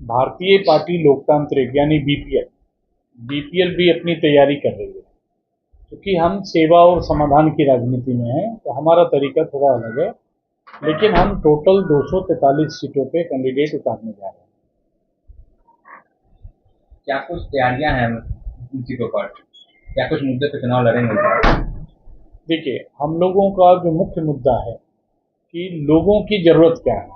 भारतीय पार्टी लोकतांत्रिक यानी बीपीएल भी अपनी तैयारी कर रही है। क्योंकि हम सेवा और समाधान की राजनीति में हैं तो हमारा तरीका थोड़ा अलग है, लेकिन हम टोटल 243 सीटों पे कैंडिडेट उतारने जा रहे हैं। क्या कुछ तैयारियां हैं इन सीटों पर? क्या कुछ मुद्दे पे चुनाव लड़ेंगे? देखिए, हम लोगों का जो मुख्य मुद्दा है कि लोगों की ज़रूरत क्या है।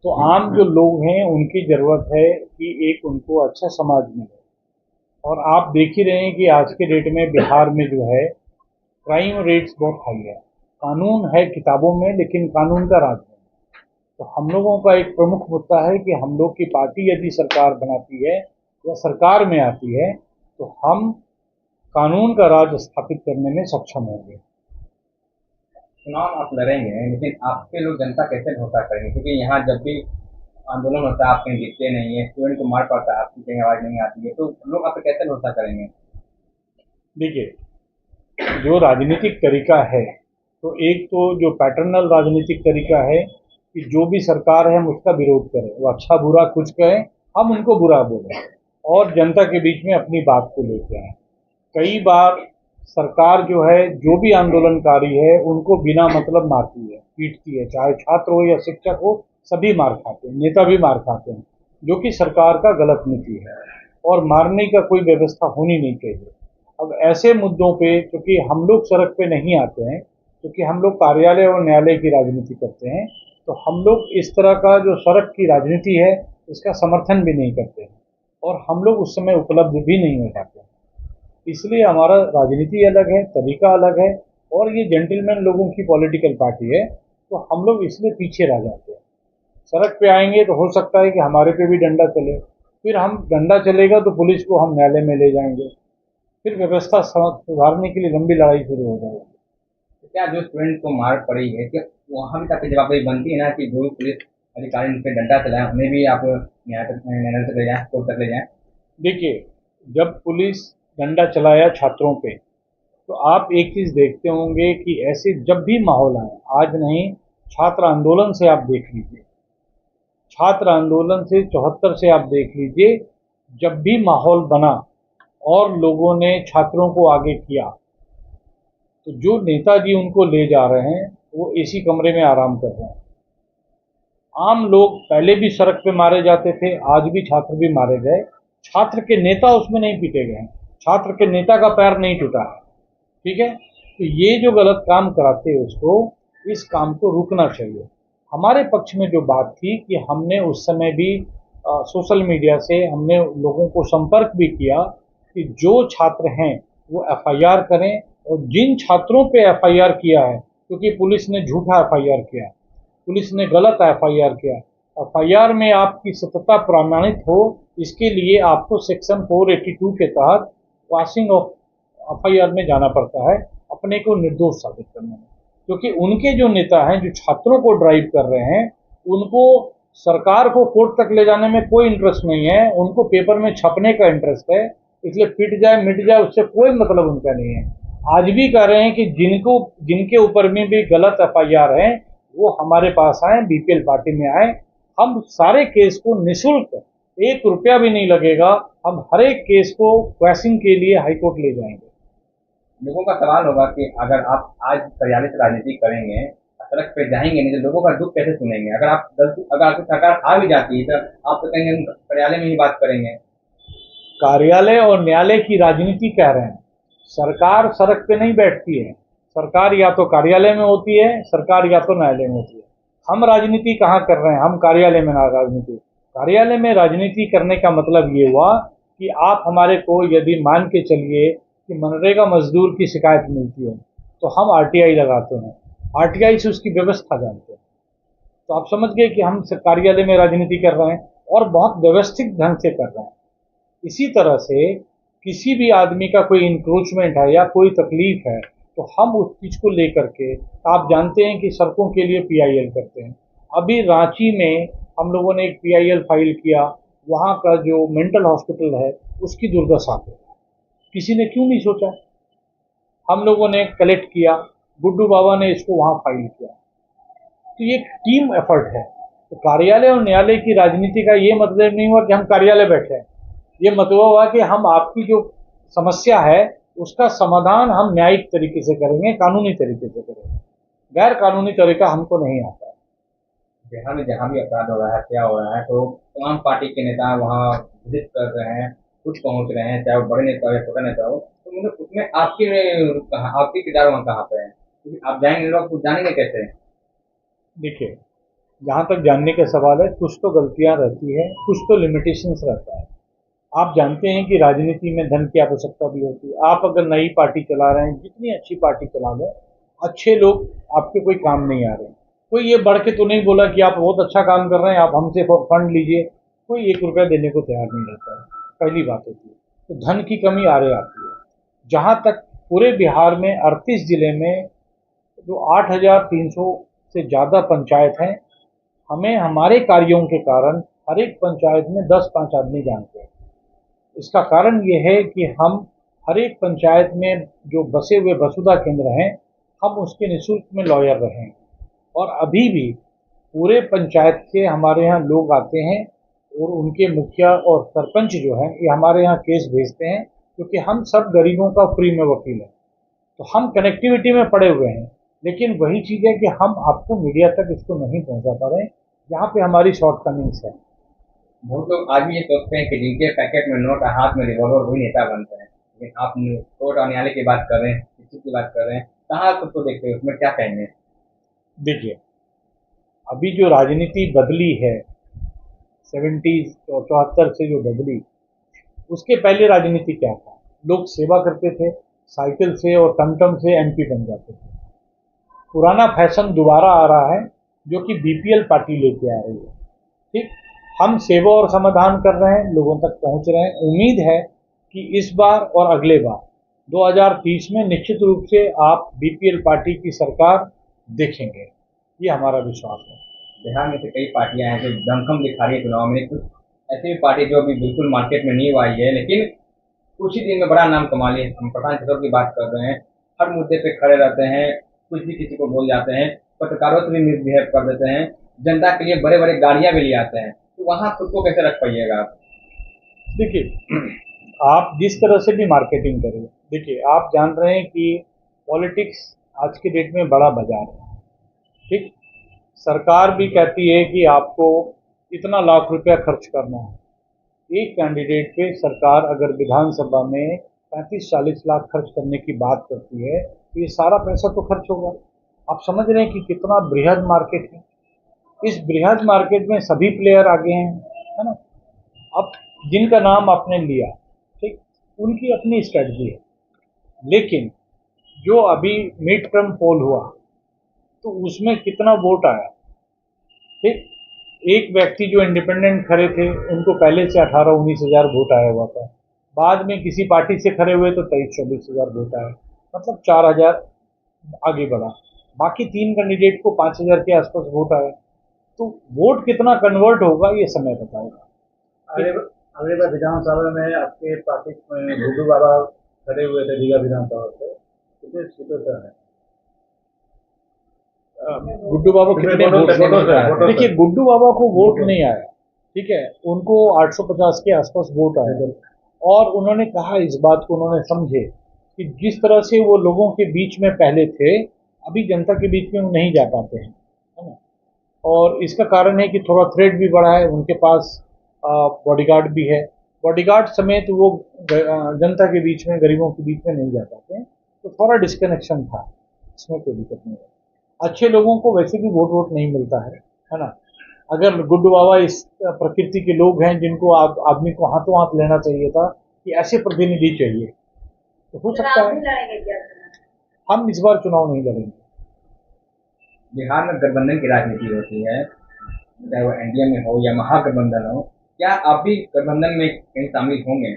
तो आम जो लोग हैं उनकी ज़रूरत है कि एक उनको अच्छा समाज मिले। और आप देख ही रहे हैं कि आज के डेट में बिहार में जो है क्राइम रेट्स बहुत हाई है। कानून है किताबों में, लेकिन कानून का राज नहीं। तो हम लोगों का एक प्रमुख मुद्दा है कि हम लोग की पार्टी यदि सरकार बनाती है या सरकार में आती है तो हम कानून का राज स्थापित करने में सक्षम होंगे। चुनाव आप लड़ेंगे, लेकिन आपके लोग जनता कैसे भरोसा करेंगे? क्योंकि यहाँ जब भी आंदोलन होता है आप कहीं दिखते नहीं है, स्टूडेंट को मार पड़ता है, आपकी कहीं आवाज नहीं आती है, तो लोग आप पे कैसे भरोसा करेंगे? देखिए, जो राजनीतिक तरीका है, तो एक तो जो पैटर्नल राजनीतिक तरीका है कि जो भी सरकार है हम उसका विरोध करें, वो अच्छा बुरा कुछ कहें, हम उनको बुरा बोलें और जनता के बीच में अपनी बात को लेके आए। कई बार सरकार जो है जो भी आंदोलनकारी है उनको बिना मतलब मारती है, पीटती है, चाहे छात्र हो या शिक्षक हो, सभी मार खाते हैं, नेता भी मार खाते हैं, जो कि सरकार का गलत नीति है और मारने का कोई व्यवस्था होनी नहीं चाहिए। अब ऐसे मुद्दों पे क्योंकि हम लोग सड़क पे नहीं आते हैं, क्योंकि हम लोग कार्यालय और न्यायालय की राजनीति करते हैं, तो हम लोग इस तरह का जो सड़क की राजनीति है इसका समर्थन भी नहीं करते हैं और हम लोग उस समय उपलब्ध भी नहीं हो पाते। इसलिए हमारा राजनीति अलग है, तरीका अलग है और ये जेंटलमैन लोगों की पॉलिटिकल पार्टी है, तो हम लोग इसलिए पीछे रह जाते हैं। सड़क पे आएंगे तो हो सकता है कि हमारे पे भी डंडा चले, फिर हम डंडा चलेगा तो पुलिस को हम न्यायालय में ले जाएंगे, फिर व्यवस्था सुधारने के लिए लंबी लड़ाई शुरू हो जाएगी। तो क्या जो स्टूडेंट को मार पड़ी है, क्या वहाँ भी आपकी जवाबदेही बनती है ना कि जो भी पुलिस अधिकारी उन पर डंडा चलाए उन्हें भी आप न्यायालय तक ले जाएं, कोर्ट तक ले जाएं? देखिए, जब पुलिस डंडा चलाया छात्रों पे, तो आप एक चीज़ देखते होंगे कि ऐसे जब भी माहौल आए, आज नहीं, छात्र आंदोलन से आप देख लीजिए, छात्र आंदोलन से 74 से आप देख लीजिए, जब भी माहौल बना और लोगों ने छात्रों को आगे किया, तो जो नेताजी उनको ले जा रहे हैं वो एसी कमरे में आराम कर रहे हैं। आम लोग पहले भी सड़क पे मारे जाते थे, आज भी छात्र भी मारे गए, छात्र के नेता उसमें नहीं पीटे गए, छात्र के नेता का पैर नहीं टूटा है। ठीक है, तो ये जो गलत काम कराते हैं उसको, इस काम को रुकना चाहिए। हमारे पक्ष में जो बात थी कि हमने उस समय भी सोशल मीडिया से हमने लोगों को संपर्क भी किया कि जो छात्र हैं वो एफआईआर करें, और जिन छात्रों पे एफआईआर किया है, क्योंकि पुलिस ने झूठा एफआईआर किया, पुलिस ने गलत एफआईआर किया, एफआईआर में आपकी सत्यता प्रमाणित हो, इसके लिए आपको सेक्शन 482 के तहत वाशिंग ऑफ एफआईआर में जाना पड़ता है अपने को निर्दोष साबित करने में। क्योंकि उनके जो नेता हैं जो छात्रों को ड्राइव कर रहे हैं, उनको सरकार को कोर्ट तक ले जाने में कोई इंटरेस्ट नहीं है, उनको पेपर में छपने का इंटरेस्ट है। इसलिए पिट जाए मिट जाए उससे कोई मतलब उनका नहीं है। आज भी कह रहे हैं कि जिनके ऊपर में भी गलत एफआईआर है वो हमारे पास आए, बीपीएल पार्टी में आए, हम सारे केस को निःशुल्क, 1 रुपया भी नहीं लगेगा, हम हर एक केस को क्वैशिंग के लिए हाईकोर्ट ले जाएंगे। लोगों का सवाल होगा कि अगर आप आज कार्यालय से राजनीति करेंगे, सड़क पे जाएंगे नहीं, तो लोगों का दुख कैसे सुनेंगे? अगर आपकी सरकार आ भी जाती है तो आप तो कहेंगे हम कार्यालय में ही बात करेंगे। कार्यालय और न्यायालय की राजनीति कह रहे हैं, सरकार सड़क पे नहीं बैठती है, सरकार या तो कार्यालय में होती है, सरकार या तो न्यायालय में होती है। हम राजनीति कहाँ कर रहे हैं? हम कार्यालय में ना राजनीति, कार्यालय में राजनीति करने का मतलब ये हुआ कि आप हमारे को यदि मान के चलिए कि मनरेगा मजदूर की शिकायत मिलती है तो हम आरटीआई लगाते हैं, आरटीआई से उसकी व्यवस्था जानते हैं। तो आप समझ गए कि हम कार्यालय में राजनीति कर रहे हैं और बहुत व्यवस्थित ढंग से कर रहे हैं। इसी तरह से किसी भी आदमी का कोई इंक्रोचमेंट है या कोई तकलीफ है तो हम उस चीज़ को लेकर के, आप जानते हैं कि सड़कों के लिए पीआईएल करते हैं। अभी रांची में हम लोगों ने एक पीआईएल फाइल किया, वहाँ का जो मेंटल हॉस्पिटल है उसकी दुर्दशा पे, किसी ने क्यों नहीं सोचा? हम लोगों ने कलेक्ट किया, गुड्डू बाबा ने इसको वहाँ फाइल किया। तो ये टीम एफर्ट है। तो कार्यालय और न्यायालय की राजनीति का ये मतलब नहीं हुआ कि हम कार्यालय बैठे हैं। ये मतलब हुआ कि हम आपकी जो समस्या है उसका समाधान हम न्यायिक तरीके से करेंगे, कानूनी तरीके से करेंगे। गैर कानूनी तरीका हमको नहीं आता है। बिहार में जहाँ भी अपराध हो रहा है, क्या हो रहा है, तो तमाम पार्टी के नेता वहाँ विजिट कर रहे हैं, खुद पहुँच रहे हैं, चाहे वो बड़े नेता हो या छोटा नेता हो। तो मतलब उसमें आपकी किरदार वहाँ कहाँ पे है? क्योंकि आप जाएंगे, लोग कुछ जानेंगे कैसे? देखिए, जहाँ तक जानने का सवाल है, कुछ तो गलतियाँ रहती है, कुछ तो लिमिटेशंस रहता है। आप जानते हैं कि राजनीति में धन की आवश्यकता भी होती है। आप अगर नई पार्टी चला रहे हैं, जितनी अच्छी पार्टी चला लें, अच्छे लोग आपके कोई काम नहीं आ रहे हैं। कोई ये बढ़ के तो नहीं बोला कि आप बहुत अच्छा काम कर रहे हैं, आप हमसे फंड लीजिए। कोई 1 रुपया देने को तैयार नहीं रहता है। पहली बात होती है, तो धन की कमी आ रही आती है। जहाँ तक पूरे बिहार में 38 जिले में जो 8,300 से ज़्यादा पंचायत हैं, हमें हमारे कार्यों के कारण हर एक पंचायत में 10-5 आदमी जानते हैं। इसका कारण ये है कि हम हर एक पंचायत में जो बसे हुए वसुधा केंद्र हैं, हम उसके निःशुल्क में लॉयर रहे हैं। और अभी भी पूरे पंचायत के हमारे यहाँ लोग आते हैं और उनके मुखिया और सरपंच जो हैं, ये हमारे यहाँ केस भेजते हैं, क्योंकि हम सब गरीबों का फ्री में वकील हैं। तो हम कनेक्टिविटी में पड़े हुए हैं। लेकिन वही चीज़ है कि हम आपको मीडिया तक इसको नहीं पहुंचा पा रहे हैं, यहाँ पे हमारी शॉर्टकमिंग्स है। बहुत लोग आज भी ये सोचते हैं कि जिनके पैकेट में नोट और हाथ में रिवॉल्वर वही नेता बनते हैं। लेकिन आप कोर्ट और न्यायालय की बात कर रहे हैं, किसी की बात कर रहे हैं, कहाँ खुद को देखते हैं, उसमें क्या कहेंगे? देखिए, अभी जो राजनीति बदली है 70s और 74 से जो बदली, उसके पहले राजनीति क्या था? लोग सेवा करते थे, साइकिल से और टमटम से एमपी बन जाते थे। पुराना फैशन दोबारा आ रहा है, जो कि बीपीएल पार्टी लेके आ रही है। ठीक, हम सेवा और समाधान कर रहे हैं, लोगों तक पहुंच रहे हैं। उम्मीद है कि इस बार और अगले बार 2030 में निश्चित रूप से आप बीपीएल पार्टी की सरकार देखेंगे, ये हमारा विश्वास है। बिहार में से कई पार्टियां हैं जो दमखम दिखा रही है चुनाव में। कुछ ऐसी भी पार्टी जो अभी बिल्कुल मार्केट में नहीं आई है, लेकिन कुछ ही दिन में बड़ा नाम कमा लिए। हम प्रशांत किशोर की बात कर रहे हैं, हर मुद्दे पे खड़े रहते हैं, कुछ भी किसी को बोल जाते हैं, पत्रकारों से भी मिसबिहेव कर देते हैं, जनता के लिए बड़े बड़े गाड़ियां भी ले आते हैं। तो वहाँ खुद को कैसे रख पाइएगा आप? देखिए, आप जिस तरह से भी मार्केटिंग करें, देखिए आप जान रहे हैं कि पॉलिटिक्स आज के डेट में बड़ा बाजार है। ठीक, सरकार भी कहती है कि आपको इतना लाख रुपया खर्च करना है। एक कैंडिडेट पे सरकार अगर विधानसभा में 35-40 लाख खर्च करने की बात करती है, तो ये सारा पैसा तो खर्च होगा। आप समझ रहे हैं कि कितना बृहद मार्केट है। इस बृहद मार्केट में सभी प्लेयर आगे हैं, है ना। अब जिनका नाम आपने लिया, ठीक, उनकी अपनी स्ट्रेटजी है। लेकिन जो अभी मिड टर्म पोल हुआ, तो उसमें कितना वोट आया? ठीक, एक व्यक्ति जो इंडिपेंडेंट खड़े थे, उनको पहले से 18-19 हज़ार वोट आया हुआ था। बाद में किसी पार्टी से खड़े हुए तो 23-24 हज़ार वोट आए, मतलब 4 हज़ार आगे बढ़ा। बाकी 3 कैंडिडेट को 5 हज़ार के आसपास वोट आया। तो वोट कितना कन्वर्ट होगा, ये समय बताएगा। अगले बार विधानसभा में आपके पार्टी में गुड्डू बाबा खड़े हुए थे रीवा विधानसभा से, कितने सीटों से है? गुड्डू बाबा कितने वोट से? देखिए, गुड्डू बाबा को वोट नहीं आया, ठीक है, उनको 850 के आसपास वोट आया। और उन्होंने कहा, इस बात को उन्होंने समझे कि जिस तरह से वो लोगों के बीच में पहले थे, अभी जनता के बीच में वो नहीं जा पाते हैं, है ना। और इसका कारण है कि थोड़ा थ्रेट भी बढ़ा है, उनके पास बॉडीगार्ड भी है। बॉडीगार्ड समेत वो जनता के बीच में, गरीबों के बीच में नहीं जा पाते हैं, तो थोड़ा डिस्कनेक्शन था, इसमें कोई दिक्कत नहीं है। अच्छे लोगों को वैसे भी वोट वोट नहीं मिलता है ना। अगर गुड्डू बाबा इस प्रकृति के लोग हैं जिनको आदमी को हाथों हाथ लेना चाहिए था कि ऐसे प्रतिनिधि चाहिए, तो हो सकता है। हम इस बार चुनाव नहीं लड़ेंगे। बिहार में गठबंधन की राजनीति होती है, चाहे वो एनडीए में हो या महागठबंधन हो। क्या आप भी गठबंधन में कहीं शामिल होंगे?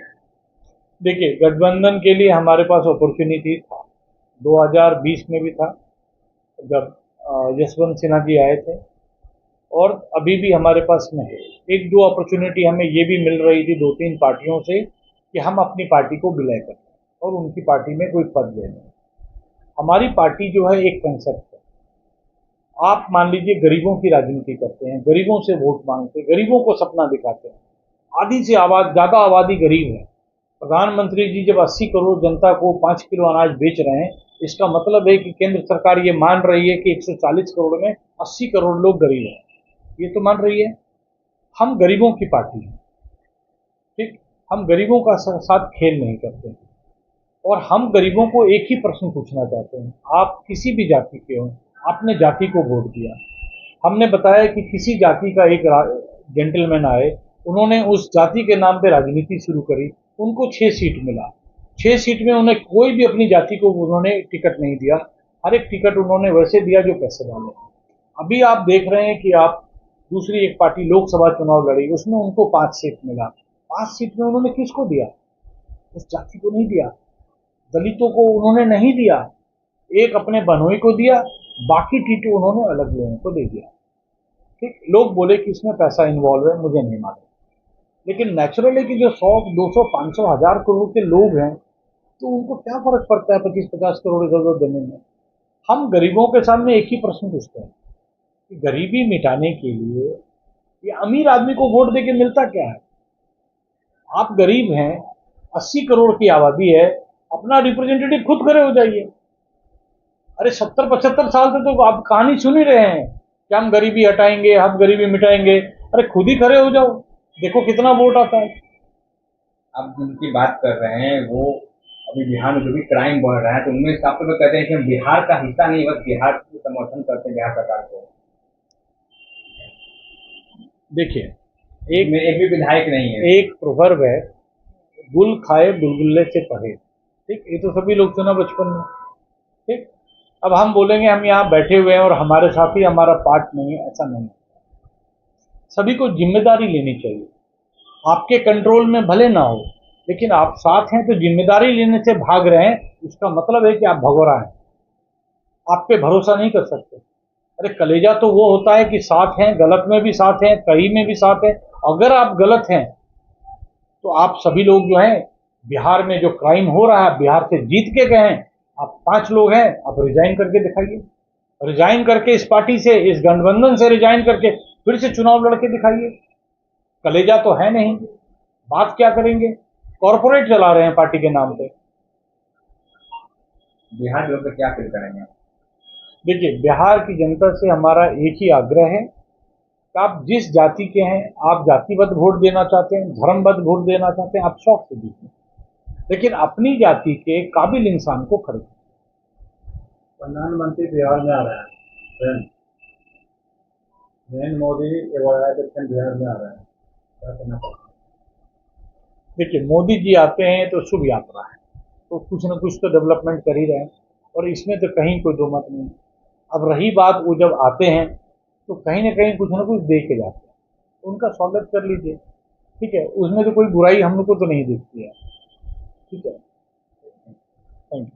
देखिए, गठबंधन के लिए हमारे पास अपॉर्चुनिटी था, 2020 में भी था, जब यशवंत सिन्हा जी आए थे, और अभी भी हमारे पास में है। 1-2 अपॉर्चुनिटी हमें ये भी मिल रही थी 2-3 पार्टियों से कि हम अपनी पार्टी को विलय करें और उनकी पार्टी में कोई पद ले लें। हमारी पार्टी जो है एक कंसेप्ट है, आप मान लीजिए गरीबों की राजनीति करते हैं, गरीबों से वोट मांगते हैं, गरीबों को सपना दिखाते हैं। आधी से ज़्यादा आबादी गरीब है। प्रधानमंत्री जी जब 80 करोड़ जनता को 5 किलो अनाज बेच रहे हैं, इसका मतलब है कि केंद्र सरकार ये मान रही है कि 140 करोड़ में 80 करोड़ लोग गरीब हैं। ये तो मान रही है। हम गरीबों की पार्टी हैं, ठीक। हम गरीबों का साथ खेल नहीं करते और हम गरीबों को एक ही प्रश्न पूछना चाहते हैं। आप किसी भी जाति के हों, आपने जाति को वोट दिया। हमने बताया कि किसी जाति का एक जेंटलमैन आए, उन्होंने उस जाति के नाम पे राजनीति शुरू करी, उनको 6 सीट मिला। 6 सीट में उन्हें कोई भी अपनी जाति को उन्होंने टिकट नहीं दिया। हर एक टिकट उन्होंने वैसे दिया जो पैसे वाले। अभी आप देख रहे हैं कि आप दूसरी एक पार्टी लोकसभा चुनाव लड़ी, उसमें उनको 5 सीट मिला। 5 सीट में उन्होंने किसको दिया? उस जाति को नहीं दिया, दलितों को उन्होंने नहीं दिया, एक अपने बहनोई को दिया, बाकी टीटू उन्होंने अलग लोगों को दे दिया। ठीक, लोग बोले कि इसमें पैसा इन्वॉल्व है, मुझे नहीं मालूम, लेकिन नेचुरली कि जो 100, 200, 500, 1000 करोड़ के लोग हैं, तो उनको क्या फर्क पड़ता है 25-50 करोड़ इधर उधर देने में। हम गरीबों के सामने एक ही प्रश्न पूछते हैं कि गरीबी मिटाने के लिए ये अमीर आदमी को वोट देके मिलता क्या है? आप गरीब हैं, 80 करोड़ की आबादी है, अपना रिप्रेजेंटेटिव खुद खड़े हो जाइए। अरे 70-75 साल से तो आप कहानी सुन ही रहे हैं कि हम गरीबी हटाएंगे, हम गरीबी मिटाएंगे। अरे खुद ही खड़े हो जाओ, देखो कितना वोट आता है। आप जिनकी बात कर रहे हैं वो अभी बिहार में जो भी क्राइम बढ़ रहा है, तो उनमें आप लोग कहते हैं कि हम बिहार का हिस्सा नहीं, बस बिहार को समर्थन करते हैं, बिहार सरकार को। देखिए, एक भी विधायक नहीं है। एक प्रोवर्ब है, गुल खाए बुलबुल्ले से परहेज। ठीक, ये तो सभी लोग सुना बचपन में। ठीक, अब हम बोलेंगे हम यहाँ बैठे हुए हैं और हमारे साथ ही हमारा पार्ट नहीं है, ऐसा नहीं। सभी को जिम्मेदारी लेनी चाहिए। आपके कंट्रोल में भले ना हो, लेकिन आप साथ हैं तो जिम्मेदारी लेने से भाग रहे हैं, इसका मतलब है कि आप भगोड़ा हैं, आप पे भरोसा नहीं कर सकते। अरे कलेजा तो वो होता है कि साथ हैं, गलत में भी साथ हैं, सही में भी साथ हैं। अगर आप गलत हैं तो आप सभी लोग जो हैं, बिहार में जो क्राइम हो रहा है, बिहार से जीत के गए हैं, आप 5 लोग हैं, आप रिजाइन करके दिखाइए। रिजाइन करके इस पार्टी से, इस गठबंधन से रिजाइन करके फिर से चुनाव लड़के दिखाइए। कलेजा तो है नहीं, बात क्या करेंगे? कॉर्पोरेट चला रहे हैं पार्टी के नाम पे। बिहार के लोग क्या फील करेंगे? देखिए, बिहार की जनता से हमारा एक ही आग्रह है कि आप जिस जाति के हैं, आप जातिबद्ध वोट देना चाहते हैं, धर्मबद्ध वोट देना चाहते हैं, आप शौक से दीजिए, लेकिन अपनी जाति के काबिल इंसान को खरीदिए। प्रधानमंत्री बिहार में आ रहा है, नरेंद्र मोदी इलेक्शन बिहार में आ रहा है, क्या करना चाहिए? देखिए, मोदी जी आते हैं तो शुभ यात्रा है, तो कुछ न कुछ तो डेवलपमेंट कर ही रहे हैं, और इसमें तो कहीं कोई दो मत नहीं। अब रही बात, वो जब आते हैं तो कहीं ना कहीं कुछ ना कुछ दे के जाते हैं, उनका स्वागत कर लीजिए, ठीक है, उसमें तो कोई बुराई हम लोग को तो नहीं दिखती है। ठीक है, थैंक यू।